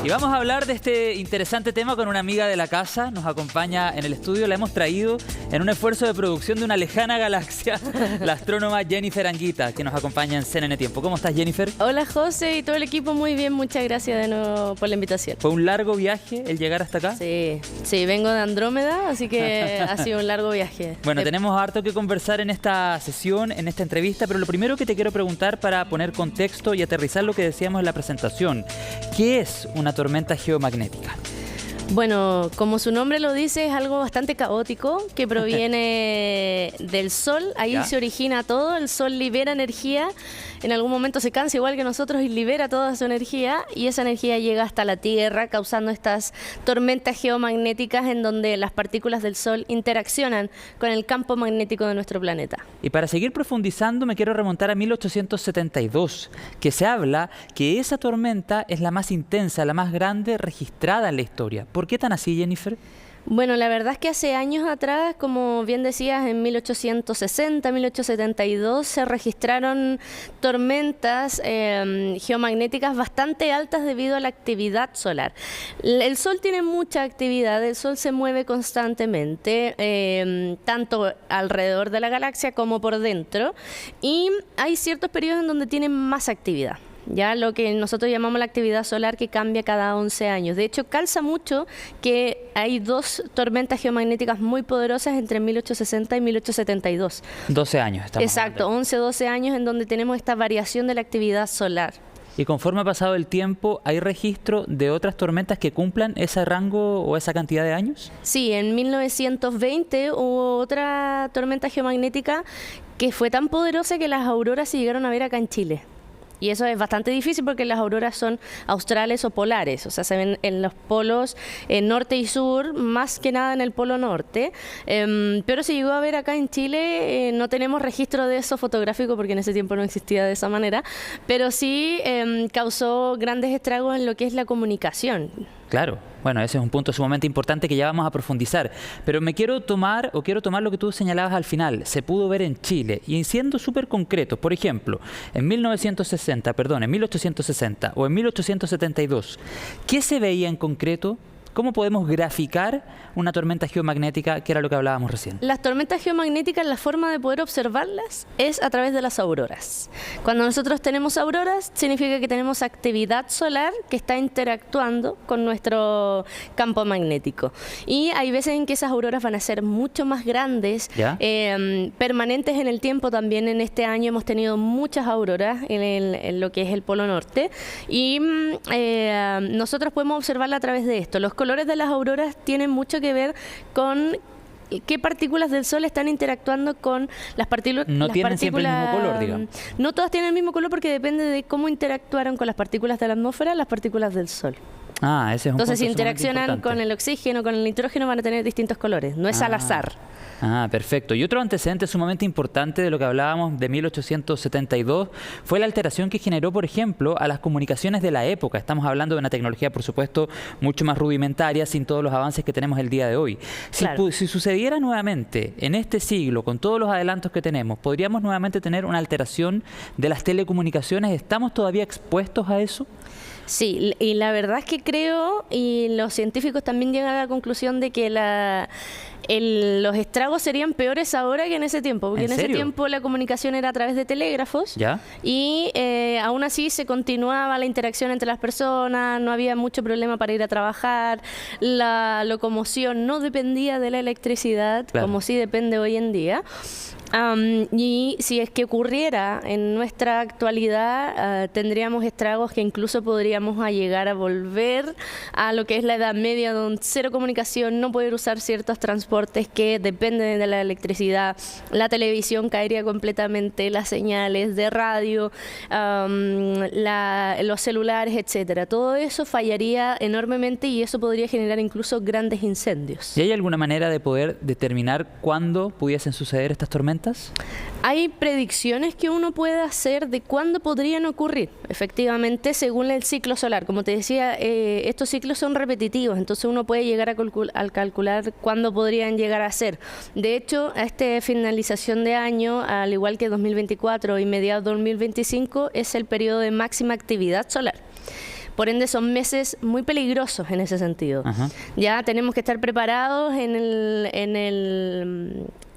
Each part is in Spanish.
Y vamos a hablar de este interesante tema con una amiga de la casa. Nos acompaña en el estudio, la hemos traído en un esfuerzo de producción de una lejana galaxia, la astrónoma Jennifer Anguita, que nos acompaña en CNN Tiempo. ¿Cómo estás, Jennifer? Hola, José, y todo el equipo, muy bien, muchas gracias de nuevo por la invitación. ¿Fue un largo viaje el llegar hasta acá? Sí, vengo de Andrómeda, así que ha sido un largo viaje. Bueno, tenemos harto que conversar en esta sesión, en esta entrevista, pero lo primero que te quiero preguntar para poner contexto y aterrizar lo que decíamos en la presentación, ¿qué es una tormenta geomagnética? Bueno, como su nombre lo dice, es algo bastante caótico que proviene del Sol. Ahí se origina todo, el Sol libera energía, en algún momento se cansa igual que nosotros y libera toda su energía, y esa energía llega hasta la Tierra causando estas tormentas geomagnéticas en donde las partículas del Sol interaccionan con el campo magnético de nuestro planeta. Y para seguir profundizando me quiero remontar a 1872, que se habla que esa tormenta es la más intensa, la más grande registrada en la historia. ¿Por qué tan así, Jennifer? Bueno, la verdad es que hace años atrás, como bien decías, en 1860, 1872, se registraron tormentas geomagnéticas bastante altas debido a la actividad solar. El Sol tiene mucha actividad, el Sol se mueve constantemente, tanto alrededor de la galaxia como por dentro, y hay ciertos periodos en donde tiene más actividad. Ya lo que nosotros llamamos la actividad solar, que cambia cada 11 años. De hecho, calza mucho que hay dos tormentas geomagnéticas muy poderosas entre 1860 y 1872. 12 años estamos Exacto, hablando. 11, 12 años en donde tenemos esta variación de la actividad solar. Y conforme ha pasado el tiempo, ¿hay registro de otras tormentas que cumplan ese rango o esa cantidad de años? Sí, en 1920 hubo otra tormenta geomagnética que fue tan poderosa que las auroras se llegaron a ver acá en Chile. Y eso es bastante difícil porque las auroras son australes o polares, o sea, se ven en los polos norte y sur, más que nada en el polo norte, pero se llegó a ver acá en Chile. No tenemos registro de eso fotográfico porque en ese tiempo no existía de esa manera, pero sí causó grandes estragos en lo que es la comunicación. Claro, bueno, ese es un punto sumamente importante que ya vamos a profundizar, pero quiero tomar lo que tú señalabas al final. Se pudo ver en Chile, y siendo súper concretos, por ejemplo, en 1860 o en 1872, ¿qué se veía en concreto? ¿Cómo podemos graficar una tormenta geomagnética, que era lo que hablábamos recién? Las tormentas geomagnéticas, la forma de poder observarlas es a través de las auroras. Cuando nosotros tenemos auroras, significa que tenemos actividad solar que está interactuando con nuestro campo magnético. Y hay veces en que esas auroras van a ser mucho más grandes, permanentes en el tiempo. También en este año hemos tenido muchas auroras en lo que es el Polo Norte, y nosotros podemos observarla a través de esto. Los colores de las auroras tienen mucho que ver con qué partículas del Sol están interactuando con las partículas. No tienen siempre el mismo color, digamos. No todas tienen el mismo color porque depende de cómo interactuaron con las partículas de la atmósfera las partículas del Sol. Ah, ese es un punto. Entonces, si interaccionan con el oxígeno, con el nitrógeno, van a tener distintos colores. No es al azar. Ah, perfecto. Y otro antecedente sumamente importante de lo que hablábamos de 1872 fue la alteración que generó, por ejemplo, a las comunicaciones de la época. Estamos hablando de una tecnología, por supuesto, mucho más rudimentaria, sin todos los avances que tenemos el día de hoy. Claro. Si sucediera nuevamente en este siglo, con todos los adelantos que tenemos, ¿podríamos nuevamente tener una alteración de las telecomunicaciones? ¿Estamos todavía expuestos a eso? Sí, y la verdad es que creo, y los científicos también llegan a la conclusión de que los estragos serían peores ahora que en ese tiempo, porque en ese tiempo la comunicación era a través de telégrafos. ¿Ya? Y aún así se continuaba la interacción entre las personas, no había mucho problema para ir a trabajar, la locomoción no dependía de la electricidad, claro, como sí depende hoy en día. Y si es que ocurriera en nuestra actualidad, tendríamos estragos que incluso podríamos llegar a volver a lo que es la Edad Media, donde cero comunicación, no poder usar ciertos transportes que dependen de la electricidad, la televisión caería completamente, las señales de radio, los celulares, etcétera. Todo eso fallaría enormemente y eso podría generar incluso grandes incendios. ¿Y hay alguna manera de poder determinar cuándo pudiesen suceder estas tormentas? Hay predicciones que uno puede hacer de cuándo podrían ocurrir, efectivamente, según el ciclo solar. Como te decía, estos ciclos son repetitivos, entonces uno puede llegar a calcular cuándo podrían llegar a ser. De hecho, a esta finalización de año, al igual que 2024 y mediados de 2025, es el periodo de máxima actividad solar. Por ende, son meses muy peligrosos en ese sentido. Ajá. Ya tenemos que estar preparados en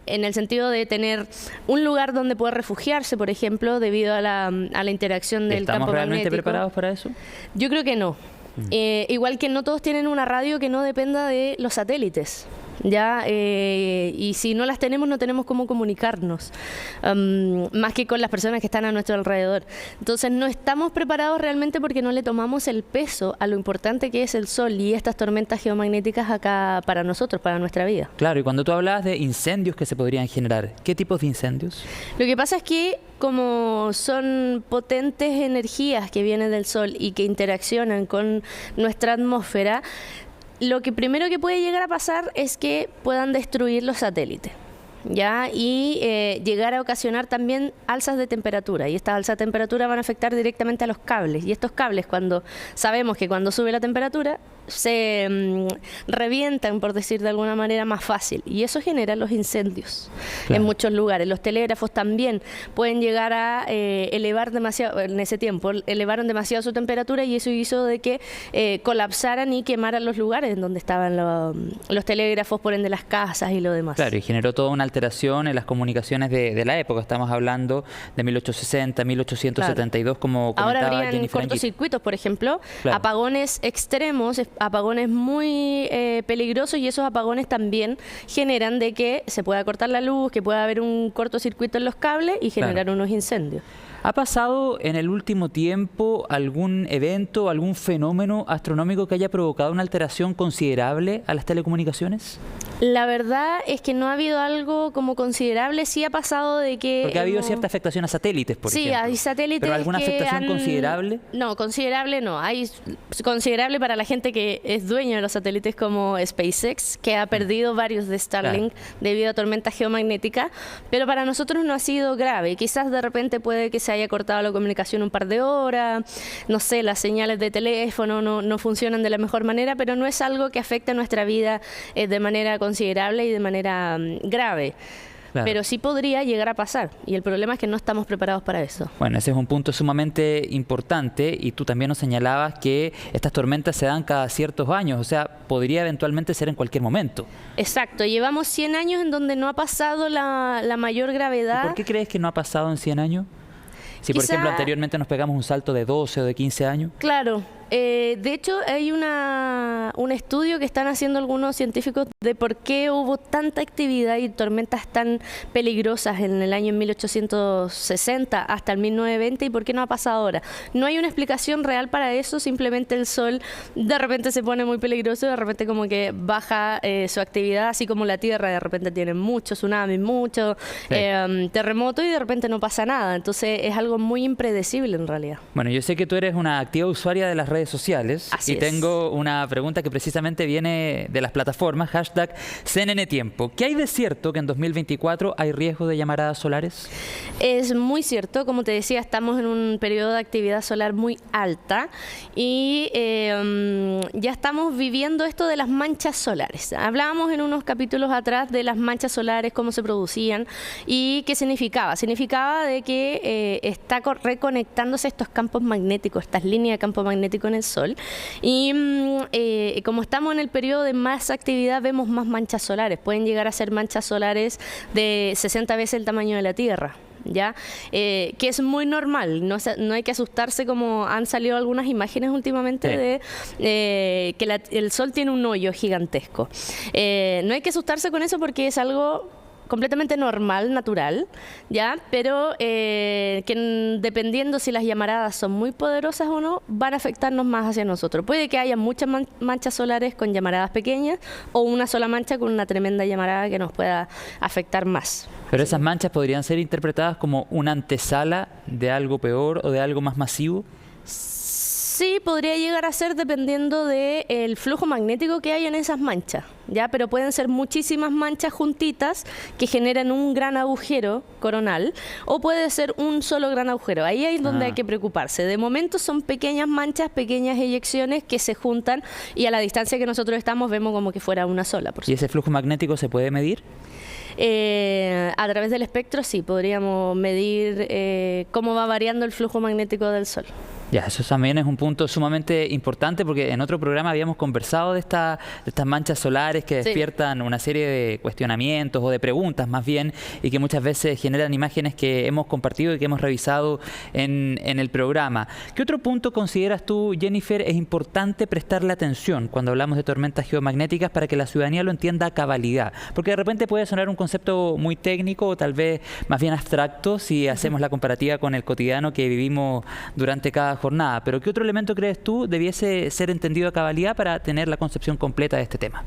el sentido de tener un lugar donde poder refugiarse, por ejemplo, debido a la interacción del campo ¿Estamos realmente magnético. preparados para eso? Yo creo que no. Igual que no todos tienen una radio que no dependa de los satélites. ¿Ya? Y si no las tenemos, no tenemos cómo comunicarnos, más que con las personas que están a nuestro alrededor. Entonces no estamos preparados realmente porque no le tomamos el peso a lo importante que es el Sol y estas tormentas geomagnéticas acá para nosotros, para nuestra vida. Claro, y cuando tú hablabas de incendios que se podrían generar, ¿qué tipos de incendios? Lo que pasa es que como son potentes energías que vienen del Sol y que interaccionan con nuestra atmósfera, lo que primero que puede llegar a pasar es que puedan destruir los satélites, ¿ya? Y llegar a ocasionar también alzas de temperatura, y estas alzas de temperatura van a afectar directamente a los cables, y estos cables, cuando sabemos que cuando sube la temperatura se revientan, por decir de alguna manera, más fácil, y eso genera los incendios. Claro. En muchos lugares. Los telégrafos también pueden llegar a elevar demasiado, en ese tiempo elevaron demasiado su temperatura, y eso hizo de que colapsaran y quemaran los lugares en donde estaban los telégrafos, por ende las casas y lo demás. Claro, y generó toda una alteración en las comunicaciones de la época. Estamos hablando de 1860, 1872, claro. Como comentaba Ahora habrían cortocircuitos, por ejemplo, claro. Apagones extremos, apagones muy peligrosos, y esos apagones también generan de que se pueda cortar la luz, que pueda haber un cortocircuito en los cables y generar, claro, unos incendios. ¿Ha pasado en el último tiempo algún evento, algún fenómeno astronómico que haya provocado una alteración considerable a las telecomunicaciones? La verdad es que no ha habido algo como considerable. Sí ha pasado de que... Porque ha habido cierta afectación a satélites, por ejemplo. Sí, hay satélites. ¿Pero alguna afectación considerable? No, considerable no. Hay considerable para la gente que es dueño de los satélites, como SpaceX, que ha perdido varios de Starlink, claro, debido a tormentas geomagnéticas, pero para nosotros no ha sido grave. Quizás de repente puede que se haya cortado la comunicación un par de horas, no sé, las señales de teléfono no funcionan de la mejor manera, pero no es algo que afecte a nuestra vida de manera considerable y de manera grave. Claro. Pero sí podría llegar a pasar, y el problema es que no estamos preparados para eso. Bueno, ese es un punto sumamente importante, y tú también nos señalabas que estas tormentas se dan cada ciertos años, o sea, podría eventualmente ser en cualquier momento. Exacto, llevamos 100 años en donde no ha pasado la mayor gravedad. ¿Y por qué crees que no ha pasado en 100 años? Si, por ejemplo, anteriormente nos pegamos un salto de 12 o de 15 años. Claro. De hecho, hay un estudio que están haciendo algunos científicos de por qué hubo tanta actividad y tormentas tan peligrosas en el año 1860 hasta el 1920 y por qué no ha pasado ahora. No hay una explicación real para eso, simplemente el Sol de repente se pone muy peligroso, de repente como que baja su actividad, así como la Tierra de repente tiene muchos tsunamis, muchos terremotos, y de repente no pasa nada. Entonces es algo muy impredecible en realidad. Bueno, yo sé que tú eres una activa usuaria de las redes sociales. Así y tengo una pregunta que precisamente viene de las plataformas, hashtag #CNNTiempo. ¿Qué hay de cierto que en 2024 hay riesgo de llamaradas solares? Es muy cierto, como te decía, estamos en un periodo de actividad solar muy alta, y ya estamos viviendo esto de las manchas solares. Hablábamos en unos capítulos atrás de las manchas solares, cómo se producían y qué significaba. Significaba de que está reconectándose estos campos magnéticos, estas líneas de campo magnético en el Sol, y como estamos en el periodo de más actividad, vemos más manchas solares. Pueden llegar a ser manchas solares de 60 veces el tamaño de la Tierra. ¿Ya? Que es muy normal, no hay que asustarse, como han salido algunas imágenes últimamente, sí, de que el Sol tiene un hoyo gigantesco. No hay que asustarse con eso porque es algo completamente normal, natural, ¿ya? Pero que dependiendo si las llamaradas son muy poderosas o no, van a afectarnos más hacia nosotros. Puede que haya muchas manchas solares con llamaradas pequeñas, o una sola mancha con una tremenda llamarada que nos pueda afectar más. Pero esas manchas podrían ser interpretadas como una antesala de algo peor o de algo más masivo. Sí, podría llegar a ser dependiendo del flujo magnético que hay en esas manchas, ¿ya? Pero pueden ser muchísimas manchas juntitas que generan un gran agujero coronal, o puede ser un solo gran agujero. Ahí es donde hay que preocuparse. De momento son pequeñas manchas, pequeñas eyecciones que se juntan, y a la distancia que nosotros estamos vemos como que fuera una sola. ¿Y ese flujo magnético se puede medir? A través del espectro sí, podríamos medir cómo va variando el flujo magnético del Sol. Ya, eso también es un punto sumamente importante porque en otro programa habíamos conversado de estas manchas solares que despiertan una serie de cuestionamientos o de preguntas más bien y que muchas veces generan imágenes que hemos compartido y que hemos revisado en el programa. ¿Qué otro punto consideras tú, Jennifer, es importante prestarle atención cuando hablamos de tormentas geomagnéticas para que la ciudadanía lo entienda a cabalidad? Porque de repente puede sonar un concepto muy técnico o tal vez más bien abstracto si hacemos la comparativa con el cotidiano que vivimos durante cada jornada, pero ¿qué otro elemento crees tú debiese ser entendido a cabalidad para tener la concepción completa de este tema?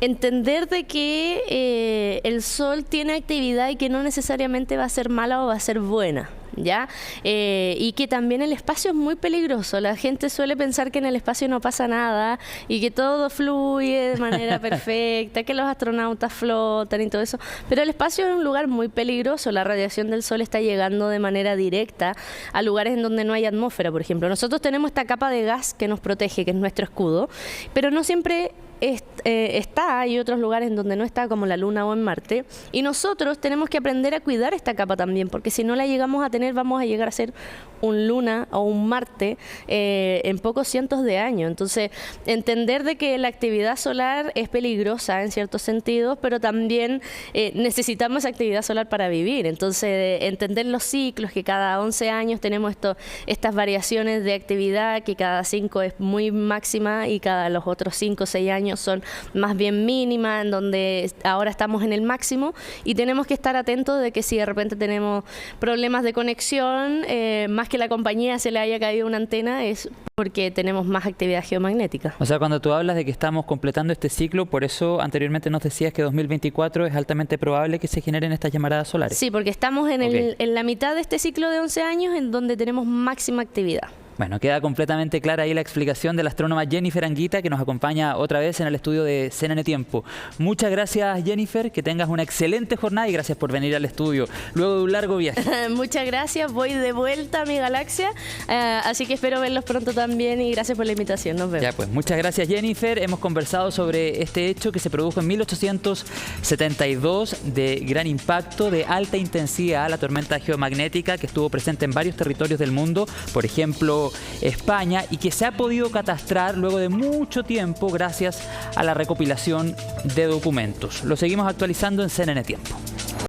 Entender de que el sol tiene actividad y que no necesariamente va a ser mala o va a ser buena, ¿ya? Y que también el espacio es muy peligroso. La gente suele pensar que en el espacio no pasa nada y que todo fluye de manera perfecta, que los astronautas flotan y todo eso, pero el espacio es un lugar muy peligroso. La radiación del sol está llegando de manera directa a lugares en donde no hay atmósfera, por ejemplo. Nosotros tenemos esta capa de gas que nos protege, que es nuestro escudo, pero no siempre está, hay otros lugares en donde no está, como la Luna o en Marte, y nosotros tenemos que aprender a cuidar esta capa también, porque si no la llegamos a tener vamos a llegar a ser un Luna o un Marte en pocos cientos de años. Entonces, entender de que la actividad solar es peligrosa en ciertos sentidos, pero también necesitamos actividad solar para vivir. Entonces, entender los ciclos, que cada 11 años tenemos estas variaciones de actividad, que cada 5 es muy máxima y cada los otros 5 o 6 años son más bien mínimas, en donde ahora estamos en el máximo y tenemos que estar atentos de que si de repente tenemos problemas de conexión, más que la compañía se le haya caído una antena, es porque tenemos más actividad geomagnética. O sea, cuando tú hablas de que estamos completando este ciclo, por eso anteriormente nos decías que 2024 es altamente probable que se generen estas llamaradas solares. Sí, porque estamos en la mitad de este ciclo de 11 años en donde tenemos máxima actividad. Bueno, queda completamente clara ahí la explicación de la astrónoma Jennifer Anguita, que nos acompaña otra vez en el estudio de CNN Tiempo. Muchas gracias, Jennifer, que tengas una excelente jornada y gracias por venir al estudio luego de un largo viaje. Muchas gracias, voy de vuelta a mi galaxia, así que espero verlos pronto también y gracias por la invitación, nos vemos. Ya pues, muchas gracias, Jennifer. Hemos conversado sobre este hecho que se produjo en 1872 de gran impacto, de alta intensidad, la tormenta geomagnética que estuvo presente en varios territorios del mundo, por ejemplo, España, y que se ha podido catastrar luego de mucho tiempo gracias a la recopilación de documentos. Lo seguimos actualizando en CNN Tiempo.